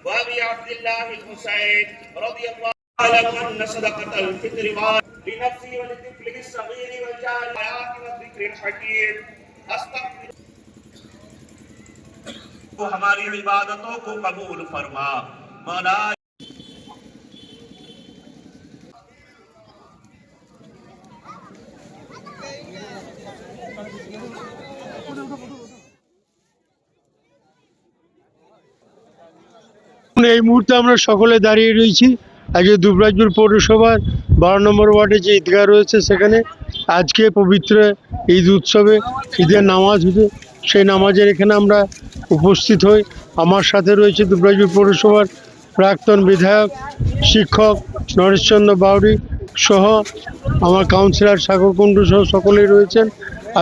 وابي عبد الله الحسين رضي الله عنه ان صدقه الفطر لنفسي ولطفله الصغير والجار والآيات والذكر الحكيم استغفر हमारी इबादतों को कबूल फरमा मौला। এই মুহূর্তে আমরা সকলে দাঁড়িয়ে রয়েছি আজকে দুবরাজপুর পৌরসভার 12 নম্বর ওয়ার্ডে যে ঈদগাহ রয়েছে সেখানে আজকে পবিত্র ঈদ উৎসবে ঈদের নামাজ হচ্ছে। সেই নামাজের এখানে আমরা উপস্থিত হই। আমার সাথে রয়েছে দুবরাজপুর পৌরসভার প্রাক্তন বিধায়ক শিক্ষক নরেশচন্দ্র বাউরি সহ আমার কাউন্সিলর সাগর কুণ্ডু সহ সকলেই রয়েছেন।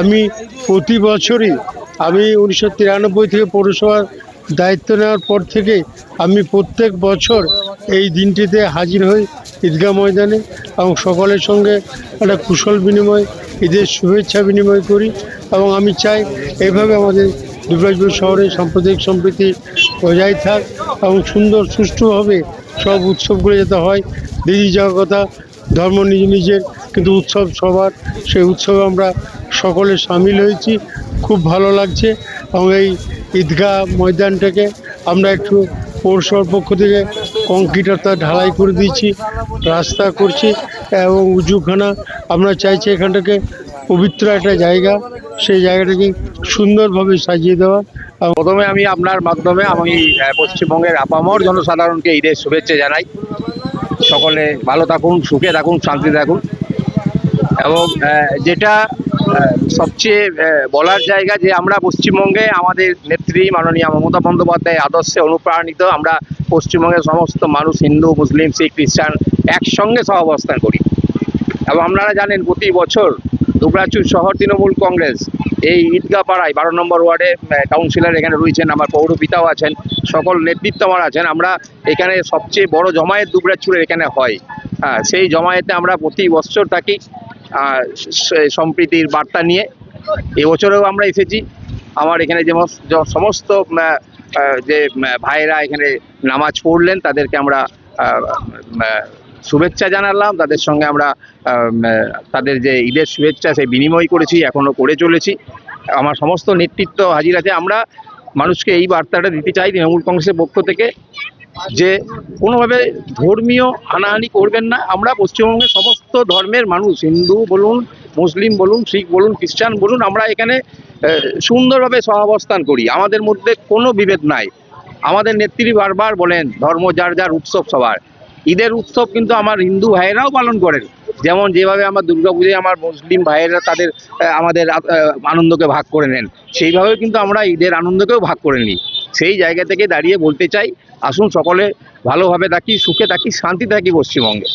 আমি প্রতি বছরই 1993 থেকে পৌরসভার দায়িত্ব নেওয়ার পর থেকে আমি প্রত্যেক বছর এই দিনটিতে হাজির হই ঈদগাহ ময়দানে এবং সকলের সঙ্গে একটা কুশল বিনিময় ঈদের শুভেচ্ছা বিনিময় করি এবং আমি চাই এইভাবে আমাদের দুবরাজপুর শহরে সাম্প্রদায়িক সম্প্রীতি বজায় থাক এবং সুন্দর সুষ্ঠুভাবে সব উৎসবগুলো যাতে হয়। দিদি যাওয়ার কথা ধর্ম নিজ নিজের কিন্তু উৎসব সবার, সেই উৎসবে আমরা সকলে সামিল হয়েছি, খুব ভালো লাগছে। এবং এই ঈদগাহ ময়দানটাকে আমরা একটু পৌরসভার পক্ষ থেকে কংক্রিট অর্থাৎ ঢালাই করে দিয়েছি, রাস্তা করছি এবং উজুখানা আমরা চাইছি এখানটাকে পবিত্র একটা জায়গা, সেই জায়গাটাকে সুন্দরভাবে সাজিয়ে দেওয়া। প্রথমে আমি আপনার মাধ্যমে আমি পশ্চিমবঙ্গের আপামর জনসাধারণকে ঈদের শুভেচ্ছা জানাই। সকলে ভালো থাকুন, সুখে থাকুন, শান্তি থাকুন। এবং যেটা সবচেয়ে বলার জায়গা যে আমরা পশ্চিমবঙ্গে আমাদের নেত্রী মাননীয় মমতা বন্দ্যোপাধ্যায়ের আদর্শে অনুপ্রাণিত আমরা পশ্চিমবঙ্গের সমস্ত মানুষ হিন্দু মুসলিম শিখ খ্রিস্টান একসঙ্গে সহাবস্থান করি। এবং আপনারা জানেন প্রতি বছর দুবরাজপুর শহর তৃণমূল কংগ্রেস এই ঈদগাহ পাড়ায় 12 নম্বর ওয়ার্ডে কাউন্সিলর এখানে রয়েছেন, আমার পৌরপিতাও আছেন, সকল নেতৃত্ব আমার আছেন। আমরা এখানে সবচেয়ে বড় জমায়েত দুবরাজপুরের এখানে হয়। সেই জমায়েতে আমরা প্রতি বছর থাকি সম্প্রীতির বার্তা নিয়ে। এবছরেও আমরা এসেছি। আমার এখানে যে সমস্ত যে ভাইয়েরা এখানে নামাজ পড়লেন তাদেরকে আমরা শুভেচ্ছা জানালাম, তাদের সঙ্গে আমরা তাদের যে ঈদের শুভেচ্ছা সেই বিনিময় করেছি, এখনও করে চলেছি। আমার সমস্ত নেতৃত্ব হাজির আছে। আমরা মানুষকে এই বার্তাটা দিতে চাই তৃণমূল কংগ্রেসের পক্ষ থেকে যে কোনোভাবে ধর্মীয় হানাহানি করবেন না। আমরা পশ্চিমবঙ্গের সমস্ত ধর্মের মানুষ, হিন্দু বলুন, মুসলিম বলুন, শিখ বলুন, খ্রিস্টান বলুন, আমরা এখানে সুন্দরভাবে সহাবস্থান করি। আমাদের মধ্যে কোনো বিভেদ নাই। আমাদের নেত্রী বারবার বলেন ধর্ম যার যার, উৎসব সবার। ঈদের উৎসব কিন্তু আমার হিন্দু ভাইয়েরাও পালন করেন, যেমন যেভাবে আমার দুর্গাপুজোয় আমার মুসলিম ভাইয়েরা তাদের আমাদের আনন্দকে ভাগ করে নেন, সেইভাবে কিন্তু আমরা ঈদের আনন্দকেও ভাগ করে নিই। সেই জায়গা থেকে দাঁড়িয়ে বলতে চাই আসুন সকলে ভালোভাবে থাকি, সুখে থাকি, শান্তি থাকি পশ্চিমবঙ্গে।